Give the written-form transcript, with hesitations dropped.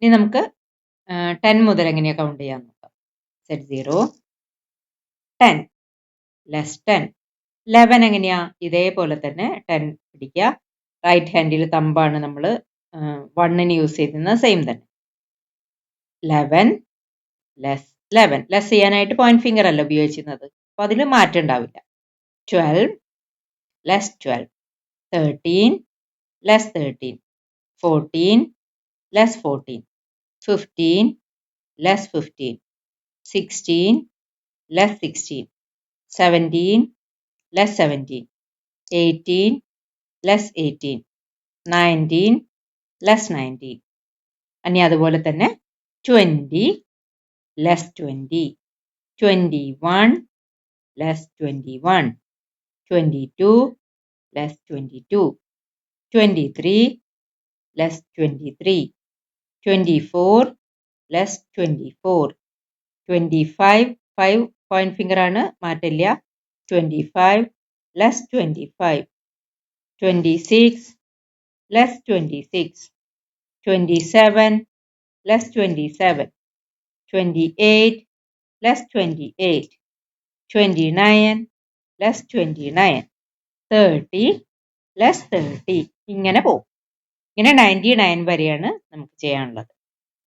ഇനി നമുക്ക് 10 മുതൽ എങ്ങനെയാ കൗണ്ട് ചെയ്യാൻ നോക്കാം. Set 0, 10, less 10. 11 എങ്ങനെയാ? ഇതേപോലെ തന്നെ 10 പിടിക്കുക. റൈറ്റ് ഹാൻഡിൽ തമ്പാണ് നമ്മൾ 1ന് യൂസ് ചെയ്തിരുന്നത്, സെയിം തന്നെ. 11 ലെസ് 11. ലെസ് ചെയ്യാനായിട്ട് പോയിന്റ് ഫിംഗർ അല്ല ഉപയോഗിച്ചിരുന്നത്, അപ്പോൾ അതിൽ മാറ്റം ഉണ്ടാവില്ല. 12 less 12. 13 less 13. 14 less 14. 15 less 15. 16 less 16. 17 less 17. 18 less 18. 19 less 19. ഇനി അതുപോലെ തന്നെ 20 less 20. 21 less 21. 22 less 22. 23 less 23. 24 less 24. 25 5 point finger ആണ്, മാറ്റില്ല. 25 less 25. 26 less 26. 27 less 27. 28 less 28. 29 less 29. 30 less 30. ഇങ്ങനെ പോകും. ഇങ്ങനെ 99 വരെയാണ് നമുക്ക് ചെയ്യാനുള്ളത്.